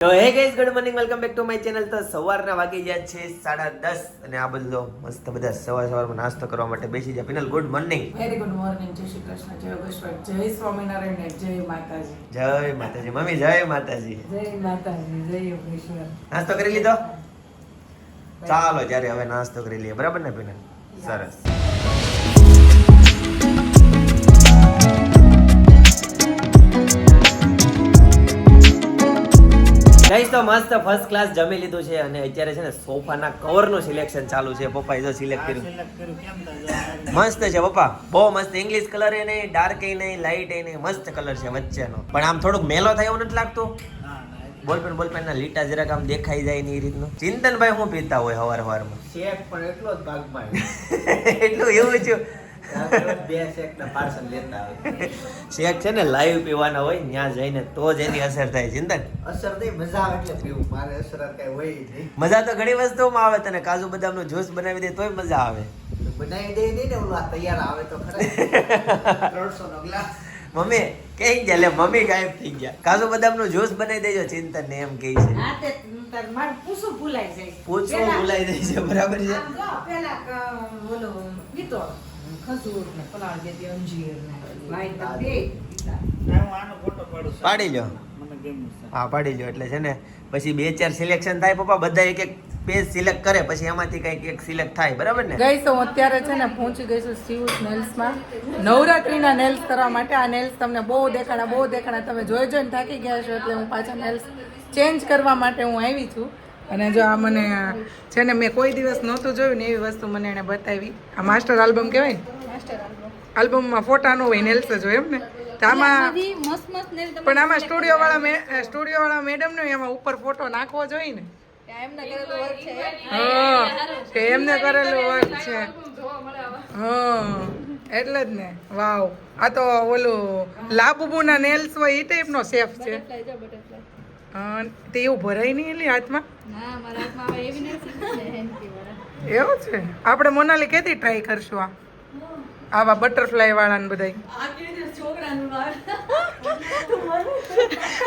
તો હે guys good morning welcome back to my channel. તો સવારના વાગી ગયા છે 10:30 અને આ બધો મસ્ત બધા સવારમાં નાસ્તો કરવા માટે બેસી જાય. Penal good morning. Very good morning. જય શ્રી કૃષ્ણ, જય યોગેશ્વર, જય સ્વામિનારાયણ, જય માતાજી. જય માતાજી. મમ્મી જય માતાજી. જય માતાજી, જય યોગેશ્વર. નાસ્તો કરી લીધો? ચાલો જ્યારે હવે નાસ્તો કરી લઈએ. બરાબર ને પિનલ? સરસ. ગાઈસ તો મસ્ત ફર્સ્ટ ક્લાસ જમી લીધું છે અને અત્યારે છે ને સોફાના કવરનું સિલેક્શન ચાલુ છે. પપ્પાએ જો સિલેક્ટ કર્યું. મસ્ત છે પપ્પા, બહુ મસ્ત. ઇંગ્લિશ કલર એ નહીં, ડાર્ક એ નહીં, લાઇટ એ નહીં, મસ્ત કલર છે વચ્ચેનો. પણ આમ થોડુંક મેલો થાય એવું નથી લાગતું? બોલપેન ના લીટા જરાક આમ દેખાઈ જાય ને એ રીતનું. ચિંતનભાઈ શું પીતા હોય સવારમાં? શેક પણ એટલો જ ભાગમાં એટલું એવું છે. બે શેક ના પાર્સલ લેતા આવે. શેક છે ને લાઈવ પીવાના હોય, ત્યાં જઈને તો જ એની અસર થાય. ચિંતન અસર નહીં, મજા આવે એટલે પીવું. મારે અસર કઈ હોય નહીં. મજા તો ઘણી વસ્તુમાં આવે. તને કાજુ બદામનો જ્યુસ બનાવી દે તોય મજા આવે. બનાવી દે નહીં ને ઓલું આ તૈયાર આવે તો ખરા. 300 નો ગ્લાસ. મમ્મી કઈ ગયા? લે મમ્મી ગાયબ થઈ ગયા. કાજુ બદામનો જ્યુસ બનાવી દેજો ચિંતન ને એમ કહે છે. હા તે મારું પૂછું ભૂલાઈ જાય. પૂછવું ભૂલાઈ જાય છે. બરાબર છે. આમ જો પેલા બોલો પીતો ખજૂર ને પલાળ દેતી અંજીર ને લાઈટ દે હું આનો ફોટો પાડું છું. પાડી લો. મને ગમ્યું છે. હા પાડી લો. એટલે છે ને પછી 2-4 સિલેક્શન થાય પપ્પા. બધા એક એક પેજ સિલેક્ટ કરે પછી એમાંથી કંઈક એક સિલેક્ટ થાય. બરાબર ને? ગઈ તો અત્યારે છે ને પહોંચી ગઈ છું સીયુસ નેલ્સમાં નવરાત્રીના નેલ્સ કરવા માટે. આ નેલ્સ તમને બહુ દેખાણા તમે જોઈને થાકી ગયા છો એટલે હું પાછા નેલ્સ ચેન્જ કરવા માટે હું આવી છું. અને જો આ મને છે ને મેં કોઈ દિવસ નહોતું જોયું ને એવી વસ્તુ મને એણે બતાવી. આ માસ્ટર આલ્બમ કહેવાય ને? આલ્બમમાં ફોટા ન હોય, નેલ્સ જ હોય એમ ને? તો આમાં પણ આમાં સ્ટુડિયો વાળા મેડમ ને એમાં ઉપર ફોટો નાખવો જોઈએ ને? હા કે એમને કરેલું વર્ક છે. હા એટલે જ ને. વાવ, આ તો ઓલું લાબુબુના નેલ્સ હોય એ ટાઈપનો શેફ છે. તે એવું ભરાય નહીં એલી હાથમાં? એવું છે. આપણે મોનાલી કેથી ટ્રાય કરશું આવા બટરફ્લાય વાળા ને બધા?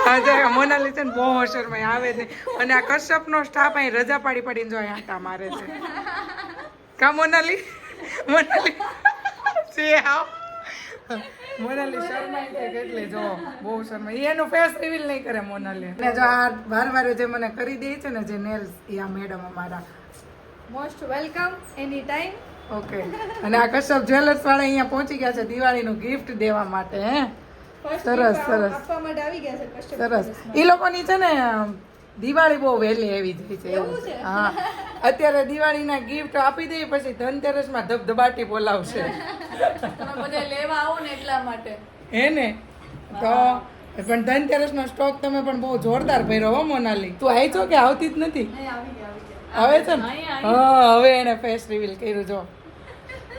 હા મોનાલી છે ને બહુ હોશિયારમાં આવે છે. અને આ કશ્યપનો સ્ટાફ અહીં રજા પાડીને જો આટા મારે છે. કા મોનાલી છે આવ મોનાલી શર્માઈ છે કેટલી. જો બહુ શર્માઈ. એનું ફેસ રિવીલ નહીં કરે મોનાલી. અને જો આ વારે જે મને કરી દે છે ને જે નેલ્સ એ આ મેડમ અમારા. મોસ્ટ વેલકમ એની ટાઈમ. ઓકે. અને આ કશ્યપ જ્વેલર્સ વાળા અહીંયા પહોંચી ગયા છે દિવાળીનું ગિફ્ટ દેવા માટે. હે સરસ આપવા માટે આવી ગયા છે કસ્ટમર. સરસ. એ લોકોની છે ને દિવાળી બહુ વહેલી આવી જાય છે એવું છે. હા અત્યારે દિવાળીના ગિફ્ટ આપી દઈએ પછી ધનતેરસમાં ધબધબાટી બોલાવશે. તમે બધા લેવા આવો ને એટલા માટે. હે ને? તો પણ ધનતેરસનો સ્ટોક તમે પણ બહુ જોરદાર ભર્યો હો મોનાલી. તું આવી છો કે આવતી જ નથી? આવે છે ને? હા હવે એને ફેસ રિવીલ કર્યું. જો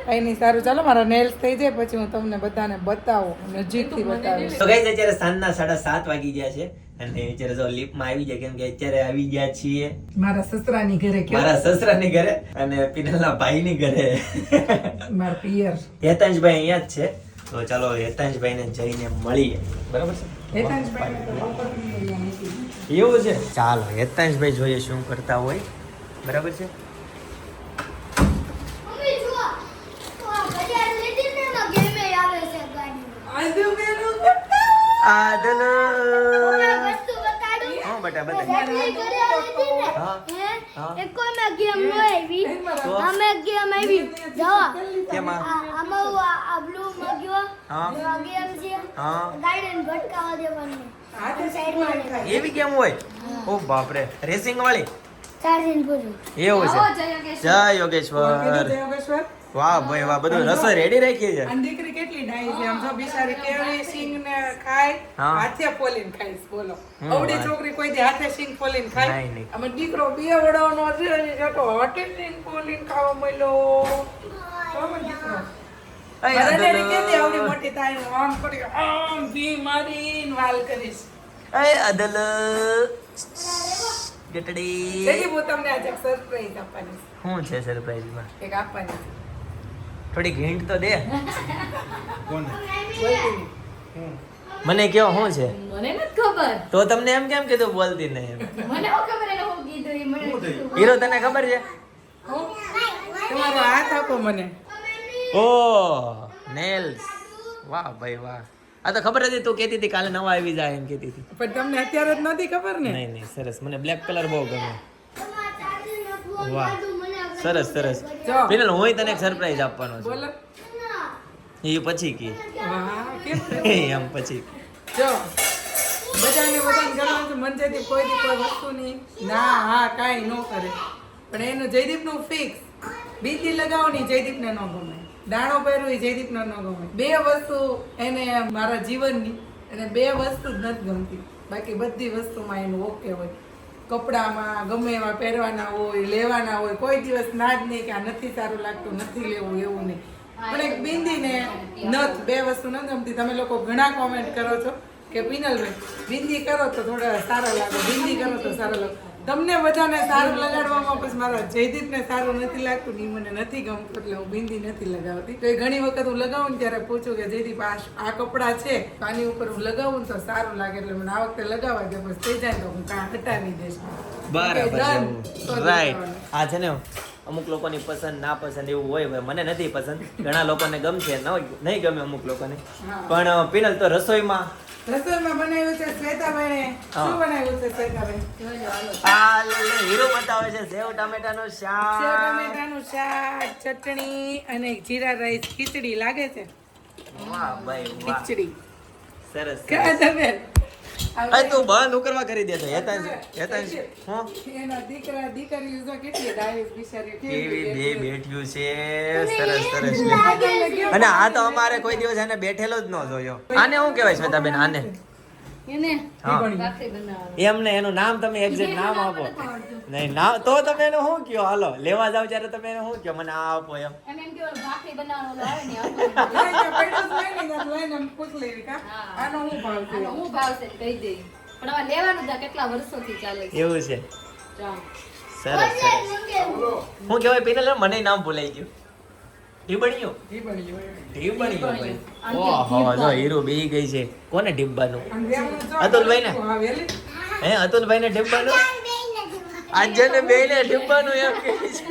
કઈ નહીં, સારું ચાલો મારા નેલ્સ થઈ જાય પછી હું તમને બધાને બતાવું, નજીકથી બતાવીશ. તો ગાઈસ અત્યારે સાંજના 7:30 વાગી ગયા છે અને અત્યારે જો લિફ્ટમાં આવી ગયા કેમ કે અત્યારે આવી ગયા છીએ મારા સસરાની ઘરે. મારા સસરાની ઘરે અને પિનલના ભાઈની ઘરે. મારા પિયર હેતાંશભાઈ અહીંયા જ છે. તો ચાલો હેતાંશભાઈને જઈને મળીએ. બરાબર છે? એવું છે. ચાલો હેતાંશભાઈ જોઈએ શું કરતા હોય. બરાબર છે. આદલ હા બેટા બતા. એવી કેમ હોય? ઓ બાપરે, રેસિંગ વાળી? એવું છે. જય યોગેશ્વર. વાહ ભાઈ વાહ, બધું રસોઈ રેડી રાખી છે. અને દીકરી કેટલી ડાઈ છે આમ જો બિચારી કેવી સિંગ ને ખાય, હાથે ફોલીને ખાય. બોલો અવડી છોકરી કોઈ દી હાથે સિંગ ફોલીને ખાય? નહીં. અમે દીકરો બે વડાનો છે અને જો તો હાથે સિંગ ફોલીને ખાવા મળ્યો. કેવો દીકરો અરે કેતી આવડી મોટી થાય હું આમ કરી આમ ભી મારીને વાલ કરીશ. એ અદલ ગટડી. જેથી હું તમને આજે સરપ્રાઈઝ આપવાની. શું છે સરપ્રાઈઝમાં? એક આપવાની. થોડી હિન્ટ તો દે. કોને? બોલતી નહીં. મને કયો શું છે મને નથી ખબર. તો તમને એમ કેમ કીધું બોલતી નહીં એમ મને શું ખબર એને શું કીધું ઈ મને કીધું. હીરો તને ખબર છે તમારો હાથ આપો મને. ઓ નેલ્સ વાહ ભાઈ વાહ આ તો ખબર હતી તું કહેતી હતી કાલે નવા આવી જાય એમ કહેતી હતી પણ તમને અત્યારે જ નથી ખબર ને. નહીં નહીં સરસ મને બ્લેક કલર બહુ ગમે વાહ સરસ સરસ જો. પિનલ હું તને એક સરપ્રાઈઝ આપવાનો છું બોલો. એ પછી કી વાહ, કેમ છે? એમ પછી જો બધાને કરવાનું છે મનસેથી કોઈ વસ્તુની ના હા કાંઈ ન કરે પણ એનું જયદીપનું ફિક્સ બીજી લગાવવાની જયદીપને ન ગમે દાણો પહેરવું એ જયદીપને ન ગમે બે વસ્તુ એને મારા જીવનની અને બે વસ્તુ જ નથી ગમતી બાકી બધી વસ્તુમાં એનું ઓકે હોય કપડામાં ગમે એવા પહેરવાના હોય લેવાના હોય કોઈ દિવસ ના જ નહીં કે આ નથી સારું લાગતું નથી લેવું એવું નહીં પણ એક બિંદીને નથ બે વસ્તુ ન ગમતી તમે લોકો ઘણા કોમેન્ટ કરો છો કે પિનલભાઈ બિંદી કરો તો થોડા સારા લાગો બિંદી કરો તો સારા લાગો તમને બધાને સારું લગાડવામાં પછી મારા જયદીપને સારું નથી લાગતું ને ઈ મને નથી ગમતું એટલે હું બિંદી નથી લગાવતી તો એ ઘણી વખત હું લગાવું ને ત્યારે પૂછું કે જયદીપ આ કપડાં છે તો આની ઉપર હું લગાવું ને તો સારું લાગે એટલે મને આ વખતે લગાવવા દે પછી થઈ જાય તો હું કાં હટાવી દઈશ બરાબર Done. છે રાઈટ આ છે ને અમુક લોકોની પસંદ ના પસંદ એવું હોય ભાઈ મને નથી પસંદ ઘણા લોકોને ગમશે નહીં ગમે અમુક લોકોને હા. પણ પિનલ તો રસોઈમાં રસોઈમાં બનાવ્યું છે શ્વેતાભાઈને હા. શું બનાવ્યું છે શ્વેતાભાઈ જોજો હાલો. આ લે હીરો બતાવે છે સેવ ટામેટાનું સેવ શાક ટમેટાનું શાક ચટણી અને જીરા રાઈસ ખીચડી લાગે છે વાહ ભાઈ વાહ ખીચડી સરસ ક્યાં તમે અરે તું બંધ ઉકરવા કરી દેતો હેતાંશ હું એના દીકરા દીકરીઓ જો કેટલી ડાયસ બિચારી કેવી બે બેઠ્યું છે સરસ સરસ અને આ તો અમારે કોઈ દિવસ એને બેઠેલો જ ન જોયો આને શું કહેવાય શ્વેતાબેન આને એને હા ભાખરી બનાવવાની. એમને એનું નામ તમે એક્ઝેક્ટ નામ આપો નહીં નામ તો તમે એને શું કયો હાલો લેવા જાવ ત્યારે તમે એને શું કયો મને આ આપો એમ એમ કે ઓલું ભાખરી બનાવવાનું ઓલું આવે ને હા. આનો હું ભાવ છે આનો હું ભાવ છે કહી દઈ પણ હવે લેવાનું જ આ કેટલા વર્ષોથી ચાલે છે એવું છે જાઓ. સરસ સરસ શું કહેવાય પિનલ મને નામ ભૂલાઈ ગયું ઢીબણીયું ઈ બની ગયું. ઢીબણીયું ભાઈ આંટી, ઓહો જો હીરો બેહી ગઈ છે કોને ઢીબ્બાનું અને બેનું જો અતુલભાઈ ને? હા, વેલી. હે અતુલભાઈ ને ઢીબ્બાનું આજે ને બે ને ઢીબ્બાનું એમ કહે છે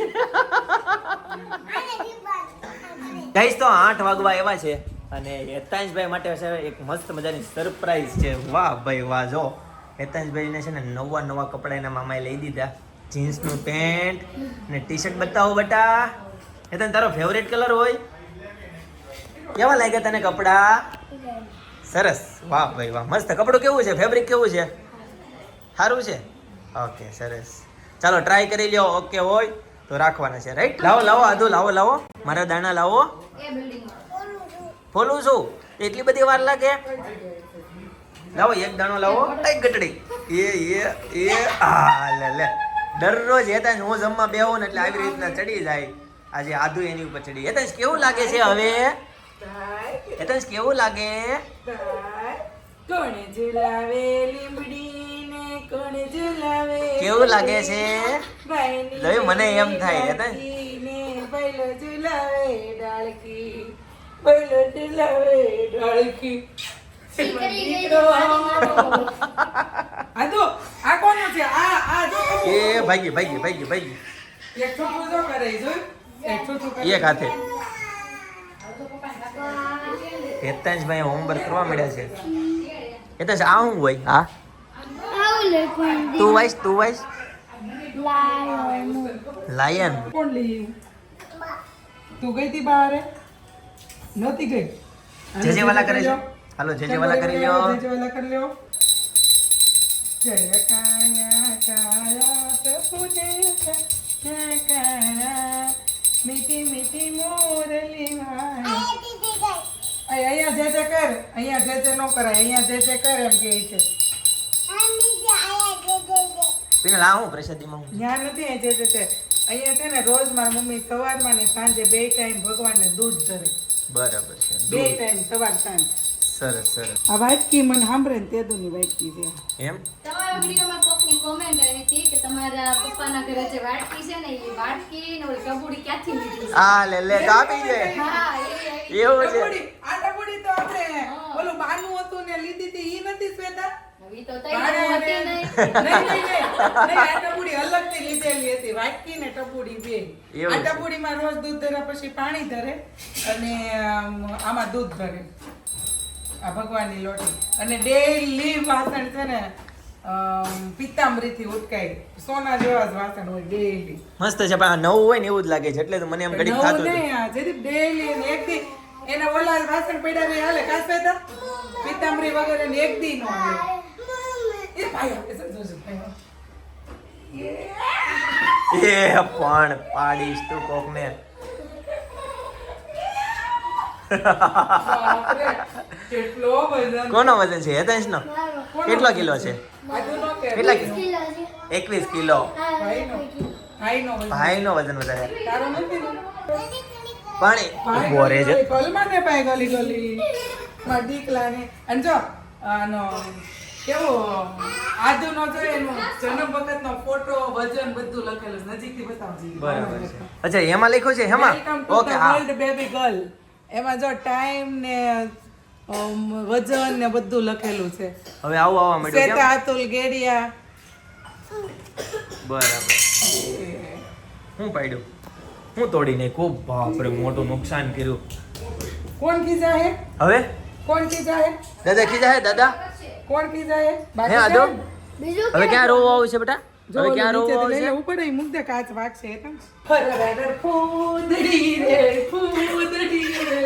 ગાઈસ તો 8 વાગવા એવા છે અને હેતાંશભાઈ માટે છે એક મસ્ત મજાની સરપ્રાઈઝ છે વાહ ભાઈ વાહ જો હેતાંશભાઈને છે ને નવા કપડા એના મામાએ લઈ દીધા જીન્સનું પેન્ટ ને ટી શર્ટ બતાવો બટા હેતાંશ તારો ફેવરેટ કલર હોય કેવા લાગ્યા તને કપડા સરસ વાહ ભાઈ વાહ મસ્ત કપડું કેવું છે ફેબ્રિક કેવું છે સારું છે ઓકે સરસ ચાલો ટ્રાય કરી લ્યો ઓકે હોય તો રાખવાના છે રાઈટ લાવો લાવો આદુ લાવો મારા દાણા લાવો એ બિલ્ડિંગમાં ફોલું છું એટલી બધી વાર લાગે લાવો એક દાણો લાવો એક ગટડી એ આ લે દરરોજ હેતાંશ હું જમવા બેહું ને એટલે આવી રીતના ચડી જાય આજે આદુ એની ઉપર ચડી હેતાંશ કેવું લાગે છે હવે હેતાંશ કેવું લાગે તાય. કોણે ઝુલાવે લીંબડીને કોણે ઝુલાવે કેવું લાગે છે ભાઈની લઈ મને એમ થાય હેતાંશ ડાળકીને બૈલો ઝુલાવે ડાળકી બૈલો ઝુલાવે ડાળકી દીકરો. આ જો આ કોનું છે આ જો એ ભાગી એક છોકરું જો કરે ઈ જોયું? એક છોકરું કરે. એક હાથે હેતાંશભાઈ હોમવર્ક કરવા મળ્યા છે હેતાંશ આ શું હોય હા તું વાઈસ લાયન કોણ લઈ તું ગઈ તી બહાર નહોતી ગઈ જે વાલા કરે છે હાલો જે વાલા કરી લ્યો જે વાલા કરી લ્યો જય કાયા કાયા પ્રભુ જય કાયા મીઠી મીઠી મોરલી વાય અહીંયા જે કર અહીંયા જે નો કરાય અહીંયા જે કર એમ કહે છે પિનલ આ હું પ્રસાદીમાં હું જ્ઞાન નથી અહીંયા જે અહીંયા છે ને રોજ મારી મમ્મી સવારમાં ને સાંજે 2 ટાઈમ ભગવાનને દૂધ ધરે બરાબર છે 2 ટાઈમ સવાર સાંજ સરસ સરસ આ વાટકી મને સાંભળે ને તેદુની વાટકી છે એમ તમારા વિડીયોમાં કોકની કોમેન્ટ આવી હતી કે તમારા પપ્પાના ઘરે જે વાટકી છે ને એ વાટકી ને ઓલી કબૂડી ક્યાંથી લીધી છે? આ લે કાપી દે હા એ એવું છે ટપુડી, આ ટપુડી તો આપણે ઓલું બાનું હતું ને લીધી ઈ તો તૈયાર હતી નહીં. નહીં, આ ટપુડી અલગથી લીધેલી હતી, વાટકી ને ટપુડી બે. એવું આ છે. ટપુડીમાં રોજ દૂધ ધર્યા પછી પાણી ધરે અને આમાં દૂધ ભરે આ ભગવાનની લોટી. અને ડેઈલી વાસણ છે ને પિત્તાંબરીથી ઉટકાય, સોના જેવા જ વાસણ હોય ડેઈલી. મસ્ત છે પણ આ નવું હોય ને એવું જ લાગે છે એટલે તો મને એમ ઘડીક થતું હતું. ડેઈલી એક દી એના ઓલા વાસણ પડ્યા રહે હાલે કાસ પેતા પિત્તાંબરી વગર એને એક દી નો હાલે. એ ભાઈ આપણે સંતોષ ભાઈ એ પણ પાડીશ તું કોકને. કેટલો વજન કોનો વજન છે હેતેશ નો? કેટલો કિલો છે? આજુનો કે કેટલા કિલો? 21 કિલો. ભાઈનો વજન ભાઈનો વજન વધારે. તારો નથી ને? પાણી ઉભો રહે છે. ગલમાં ને પાય ગલી ગલી મારા દીકલાને. અને જો આનો કેવો આદુનો જો એનો જન્મ વખતનો ફોટો વજન બધું લખેલું છે. નજીકથી બતાવજો. બરાબર છે. અચ્છા એમાં લખ્યું છે હેમાં? વેલકમ ટુ ઓકે ધ હા. World baby girl. એમાં જો ટાઈમ ને વજન ને બધું લખેલું છે. હવે આવું આવવા માંડ્યું શ્વેતા કેમ? અતુલ ગેડિયા. બરાબર. હું પાડ્યું? હું તોડી નહીં. ખૂબ બાપરે મોટું નુકસાન કર્યું. કોણ ખીજા હે? હવે કોણ ખીજા હે? દાદા ખીજા હે દાદા? કોણ ખીજા હે? હે આદો? બીજું હવે ક્યાં રોવું આવું છે બેટા? જો હવે ક્યાં રોવું નીચેથી આવું લઈને છે? ઉપર અહીં મૂક દે, કાચ વાગશે એ તમ. ફરર ફૂદડી રે ફૂદડી રે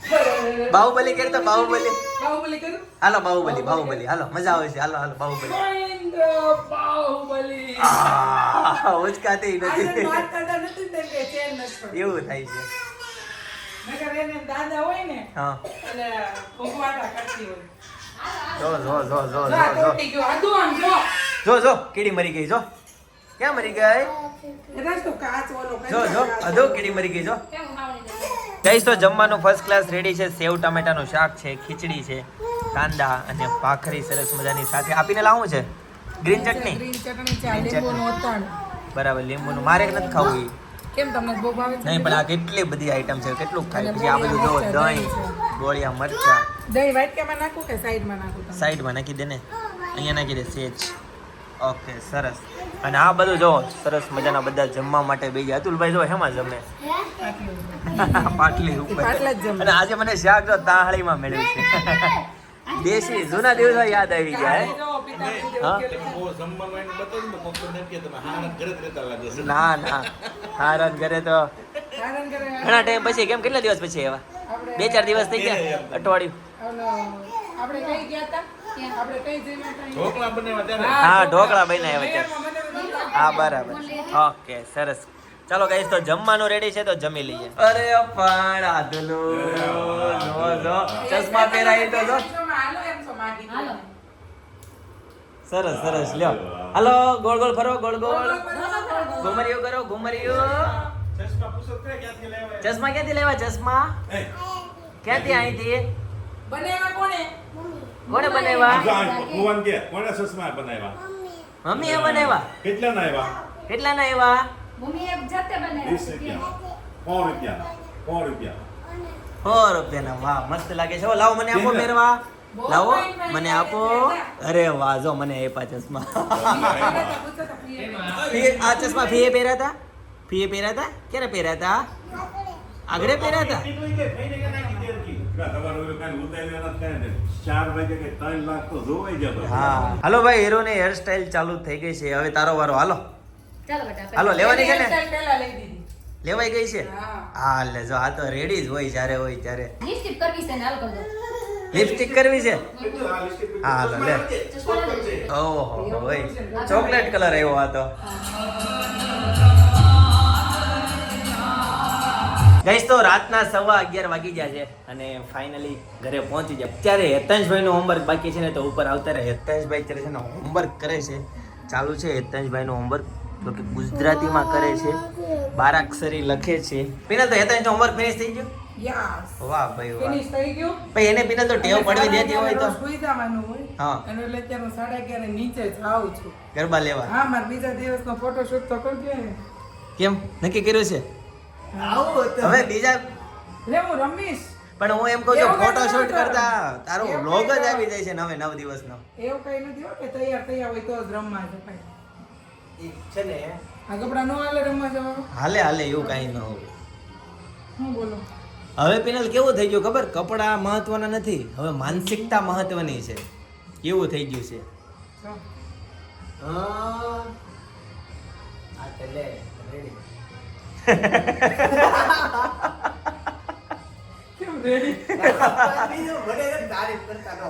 ફરર. બાહુબલી કરી તો બાહુબલી. બાહુબલી કરું? હાલો બાહુબલી હાલો મજા આવે છે. હાલો બાહુબલી. મહેન્દ્ર બાહુબલી. ઉચકાતી આજે નથી. વાત કરતા નથી ને કે ચેન નથી પડતી. એવું થાય છે. નકર એને દાદા હોય ને હા એટલે ભગવાટા કરતી હોય. જો જો આ તૂટી ગયો. આદુ આમ જો. જો કીડી મરી ગઈ જો. ક્યાં મરી ગઈ? એટલે જ તો કાચ ઓલો જો કાચ. અધો કીડી મરી ગઈ જો. કેમ ખાવણી દે? ગઈશ તો જમવાનું ફર્સ્ટ ક્લાસ રેડી છે. સેવ ટામેટાનું શાક છે, ખીચડી છે, કાંદા અને ભાખરી સરસ મજાની સાથે આપીને લાવું છે. ગ્રીન ચટણી. ગ્રીન ચટણી છે, આ ગ્રીન લીંબુનું અથાણું. બરાબર લીંબુનું મારે નથી ખાવું ઈ. કેમ તમને બહુ ભાવે છે? નહીં પણ આ કેટલી બધી આઈટમ છે. કેટલું ખાય અને પછી આ બધું જો ગોળિયા દહીં મરચાં, ગોળિયા મરચા દહીં વાટકામાં નાખું કે સાઈડમાં નાખું તમે? સાઈડમાં નાખી દે ને. અહીંયા નાખી દે સેજ. ઓકે સરસ. અને આ બધું જો સરસ મજાના બધા જમવા માટે બેસી ગયા. અતુલભાઈ જો હેમાં જમે? પાટલી ઉપર. પાટલા જ જમે. અને આજે મને શાક જો તાહળીમાં મળ્યું છે. દેશી જૂના દિવસો યાદ આવી ગયા હે. જો પિતાજી હા? ના હારન ઘરે તો ધારણ કરે. ઘણા ટાઈમ પછી કેમ કેટલા દિવસ પછી એવા? આપણે 2-4 દિવસ થઈ ગયા અઠવાડિયું. ઓલો આપણે કઈ ગયા હતા? આપણે કઈ જઈને હતા? હા ઢોકળા બનાવ્યા વચ્ચે. મને નહોતા. હા બરાબર. ઓકે સરસ. ચાલો ગાઈસ તો જમવાનું રેડી છે તો જમી લઈએ. અરે પણ આદલો જો ચશ્મા પહેરાઈ તો જો. હાલો એમ તો માગી હાલો. સરસ લ્યો. હાલો ગોળ ગોળ ફરો ગોળ ગોળ. ઘુમરિયું કરો ઘુમરિયું. ચશ્મા ક્યાંથી લેવા? ચશ્મા ક્યાંથી અહીંથી? બનેવા કોણે? કોણે બનાવ્યા? કોને સસમા બનાવ્યા? મમ્મીએ બનાવ્યા. કેટલા ના આવ્યા? કેટલાના આવ્યા? મમ્મીએ જાતે બનાવ્યા 20 છે. રૂપિયા. 100 રૂપિયા. 100 રૂપિયાના. વાહ મસ્ત લાગે છે. હો, લાવો મને આપો પહેરવા. લાવો મને આપો. અરે વાહ જો મને આપ્યા ચશ્મા. આ ચશ્મા ફીએ પહેર્યા હતા? ફીએ પહેર્યા હતા? ક્યારે પહેર્યા હતા? આગળ પહેર્યા હતા? તમારું ઓલું કાંઈ ઉતાર્યું નથી કાંઈ નહીં. 4 વાગે કે 3 લાખ તો જોવાઈ જતો. હા હાલો ભાઈ હીરોની હેરસ્ટાઈલ ચાલુ થઈ ગઈ છે. હવે તારો વારો. હાલો ચાલો બેટા. હાલો લેવાની છે ને? હેરસ્ટાઈલ પહેલા લઈ દીધી. લેવાઈ ગઈ છે? હા. હા લે જો આ તો રેડી જ હોય જ્યારે હોય ત્યારે. લિપસ્ટિક કરવી છે ને હાલ કરજો. લિપસ્ટિક કરવી છે? હા હાલો લે. ચશ્મા લઈ લેજો. ઓહો ભાઈ ચોકલેટ કલર આવ્યો આ તો. ગઈશ તો રાતના 11:15 વાગી ગયા છે અને ફાઇનલી ઘરે પહોંચી ગયા. અત્યારે હેતાંશભાઈનું હોમવર્ક બાકી છે ને તો ઉપર આવતા રહે. હેતાંશભાઈ અત્યારે છે ને હોમવર્ક કરે છે. ચાલુ છે હેતાંશભાઈનું હોમવર્ક. તો કે ગુજરાતીમાં કરે છે. 12 અક્ષરી લખે છે. પિનલ તો હેતાંશનું હોમવર્ક ફિનિશ થઈ ગયું? યસ. વાહ ભાઈ વાહ. ફિનિશ થઈ ગયું. ભાઈ એને પિનલ તો ટેવ પડવી દેતી હોય તો. રોજ સુઈ જવાનું હોય. હા. અને એટલે અત્યારે હું 11:30 નીચે જાઉં છું. ગરબા લેવા. હા, મારા બીજા દિવસનો ફોટોશૂટ તો કરજો ને. કેમ નક્કી કર્યું છે? આવું તો હવે બીજા લે હું રમીશ. પણ હું એમ કહું છું એવું ફોટો કાંઈ શૂટ નથી કરતા કરવાનું. તારો એવું વ્લોગ જ કાંઈ આવી જાય છે 9 દિવસનો. એવું કઈ નથી હો કે તૈયાર હોય તો જ રમવા જવાય. ઈ છે ને આ કપડા નો હાલે રમવા જવાનું. હાલે એવું કાંઈ ન હોય. હું બોલો હવે પિનલ કેવું થઈ ગયું ખબર, કપડા મહત્વના નથી, હવે માનસિકતા મહત્વની છે. કેવું થઈ ગયું છે. જો. હા આ તે લે રેડી કેમ રેડી? બીજું ભલે તારીફ કરતા ન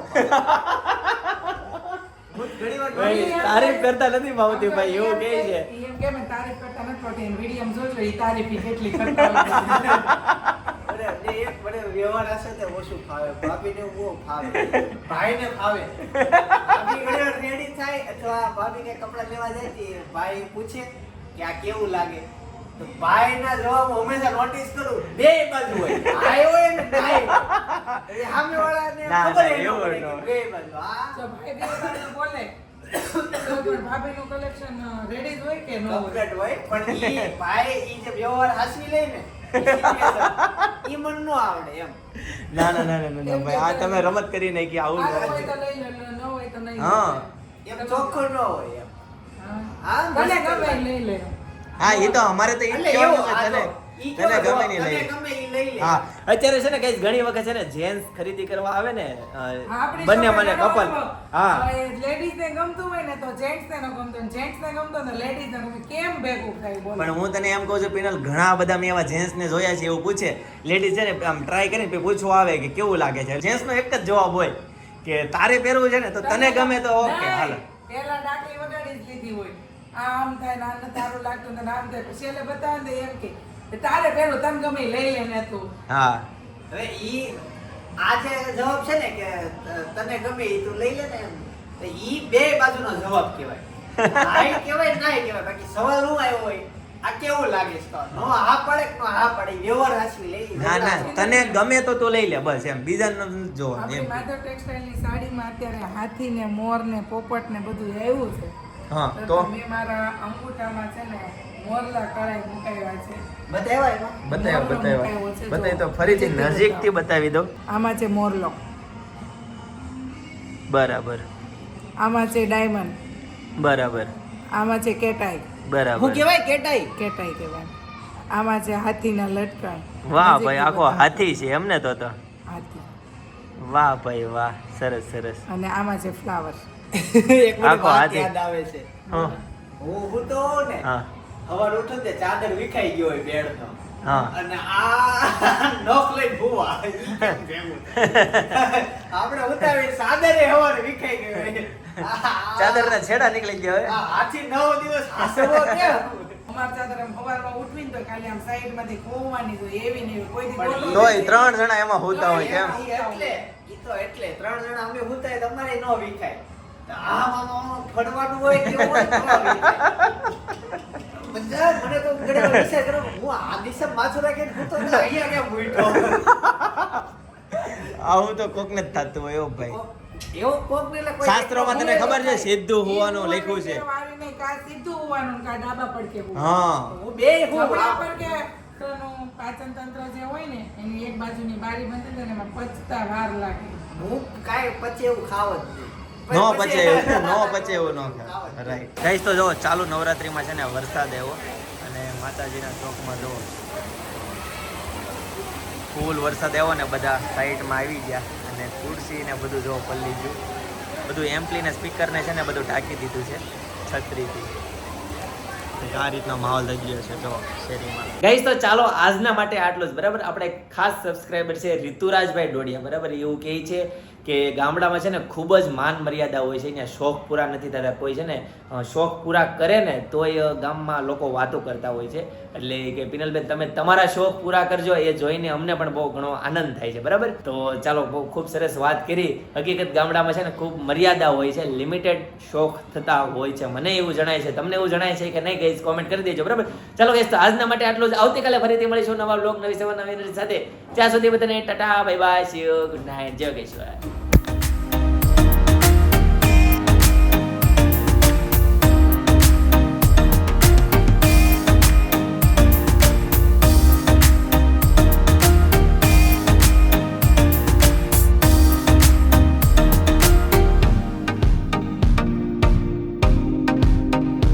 હું ઘણી વાર તારીફ કરતા નથી ભાવતી ભાઈ, એવું કહે છે. એમ કે મેં તારીફ કરતા નથી પડતી, એની વિડીયો જોજો ઈ તારીફ ઈ કેટલી કરતા હોય. મને વ્યવહાર હશે તે ઓછું ફાવે, ભાભીને બહુ ફાવે, ભાઈને ફાવે. ભાભી ઘણી વાર રેડી થાય અથવા ભાભીને કપડાં લેવા જાય તે ભાઈ પૂછે કે આ કેવું લાગે, તો ભાઈના જવાબ હંમેશા નોટિસ કરું, બે બાજુ હોય, ભાઈ હોય ને ભાઈ એ સામેવાળાને ના, ખબર ના, ય ન એવું પડે ન કે હોય. બે બાજુ જો ભાઈ બે વાળા બોલે તો પણ ભાભીનું કલેક્શન રેડી જ હોય કે ન હોય? કમ્પ્લીટ હોય, પણ ઈ ભાઈ ઈ જે વ્યવહાર હાસવી લે ને ઈ મન નો આવડે એમ. ના ભાઈ, આ તમે રમત કરી નાખી, આવું આ ન હોય હોય. તો લઈ લે, ન હોય તો નહીં. હા. એમ ચોખ્ખો ન હોય એમ. હા. હા, તને મસ્ત ગમે લાગે. લઈ લે. હા, એ તો અમારે તો ઈ જ એટલે કહેવાનું એવું કે આ તને તો ઈ તને કેવો ગમે જવાબ, નહીં તને લઈ લે. ગમે ઈ લઈ લે. હા, અત્યારે છે ને કઈ ઘણી વખત છે ને જેન્ટ્સ ખરીદી કરવા આવે ને આપણી બંને મને છોકરીને કપલ. ગમતો. હા, હવે લેડીઝને ગમતું હોય ને તો જેન્ટ્સને ન ગમતું, ને જેન્ટ્સને ગમતું ને લેડીઝને ગમતું. કેમ ભેગું થાય બોલો? પણ હું તને એમ કહું છું પિનલ, ઘણા બધા મેં એવા જેન્ટ્સ ને જોયા છે, એવું પૂછે લેડીઝ છે ને આમ ટ્રાય કરીને પછી પૂછવા આવે કે કેવું લાગે છે. જેન્ટ્સ નો એક જ જવાબ હોય કે તારે પહેરવું છે ને તો તને ગમે તો ઓકે નહીં, હાલો. પહેલા ડાકલી વગાડી જ લીધી હોય. આમ થાય ને આને તારું લાગતું ને આમ થાય, પછી એટલે બતાવે ને એમ કે તારે પહેરવું, તને ગમે ઈ લઈ લે ને તું. હા, હવે ઈ આ જે જવાબ છે ને કે તને ગમે ઈ તું લઈ લે ને એમ, તો ઈ બે બાજુનો જવાબ કહેવાય. હાય કહેવાય નાય કહેવાય. બાકી સવાલ હું આવ્યો હોય આ કેવું લાગે છે તો નો હા પડે કે નો હા પડે, વ્યવહાર હાસવી લઈ. ના તને ગમે તો તું લઈ લે બસ એમ, બીજા ન જોવાનું આપણી એમ. માધવ ટેક્સટાઇલની સાડીમાં અત્યારે હાથી ને મોર ને પોપટ ને બધું આવ્યું છે. હા, તો તો મેં મારા અંગૂઠામાં છે ને મોરલા કળાઈ મુકાવ્યા છે. બતાવ્યા એમાં? બતાવી તો ફરીથી નજીકથી બતાવી દો. આમાં છે મોરલો, બરાબર આમાં છે ડાયમંડ, બરાબર આમાં છે કેટાઈ, હું બરાબર. કહેવાય કેટાઈ. કેટાઈ કહેવાય. આમાં છે હાથીના લટકણ. વાહ નજીકથી ભાઈ, આખો બતાવો. હાથી છે એમને તો. હાથી. વાહ ભાઈ વાહ, સરસ. અને આમાં છે ફ્લાવર. એક મને આખો વાત હાથી. યાદ આવે છે. હા, હું તો ને હા, સવાર ઉઠું તે ચાદર વિખાઈ ગયો હોય બેડનો. હા. અને આ નોખ લઈને ભૂવા ઈ કેમ ભેગું થાય? આપણે ઉતાવી ચાદરે સવારે વિખાઈ ગઈ હોય. ચાદરના છેડા નીકળી ગયા હવે. આ હાથી 9 દિવસ હાસવો કેમ? અમાર ચાદર આમ સવારમાં ઉઠવીને તો ખાલી આમ સાઈડમાંથી ખોવાની જ હોય, એવી ને એવી. કોઈ દી પણ બોલો તોય 3 જણા એમાં હોતા હોય કેમ? ઈ તો એટલે 3 જણા અમે ઉતાય તમારે ન વિખાય. તો આમ ફડવાનું હોય કેવું હોય તો વિખાય. બધા મને તો ઘણી વાર વિચાર કરો, હું આ દિશા માથું રાખીને હું તો અહીંયા કેમ ઉઠ્યો? આવું તો કોકને જ થતું હોય એવો ભાઈ. એવો કોક ને એટલે કોઈ શાસ્ત્રોમાં તને ખબર છે સીધું હોવાનું લખ્યું છે. વાળીને કાં સીધું હોવાનું ને કાં ડાબા પડકે હોવાનું. હા, હું બે હું જમણા પડકે નું પાચન તંત્ર જે હોય ને એની એક બાજુની બારી બંધ થાય ને એમાં પચતા વાર લાગે. હું કાંઈ પછી એવું ખાવ જ નહીં. નો પચે એવું ન ખાય. રાઈટ ગાઈસ, તો જો ચાલુ નવરાત્રીમાં છે ને વરસાદ આવ્યો અને માતાજીના ચોકમાં જો ફૂલ વરસાદ આવ્યો ને બધા સાઈડમાં આવી ગયા અને ખુરશી ને બધું જો પલ્લી ગયું, બધું એમ્પલી ને સ્પીકર ને છે ને બધું ઢાંકી દીધું છે છત્રીથી. આ રીતનો માહોલ થઈ ગયો છે જો શેરીમાં. ગાઈસ, તો ચાલો આજના માટે આટલું જ, બરાબર. આપણે ખાસ સબસ્ક્રાઇબર છે ઋતુરાજભાઈ ડોડિયા, બરાબર. એવું કહે છે કે ગામડામાં છે ને ખૂબ જ માન મર્યાદા હોય છે, અહીંયા શોખ પૂરા નથી થતા. કોઈ છે ને શોખ પૂરા કરે ને તોય ગામમાં લોકો વાતો કરતા હોય છે. એટલે કે પિનલબેન તમે તમારા શોખ પૂરા કરજો, એ જોઈને અમને પણ બહુ ઘણો આનંદ થાય છે, બરાબર. તો ચાલો, બહુ ખૂબ સરસ વાત કરી. હકીકત ગામડામાં છે ને ખૂબ મર્યાદા હોય છે, લિમિટેડ શોખ થતા હોય છે. મને એવું જણાય છે, તમને એવું જણાય છે કે નહીં ગાઈસ? કોમેન્ટ કરી દેજો, બરાબર. ચાલો ગાઈસ, તો આજના માટે આટલું જ. આવતીકાલે ફરીથી મળીશું નવા બ્લોગ નવી સેવા નવી સાથે. ત્યાં સુધી બધાને Tata bye bye, C you, good night, જય કેશવ.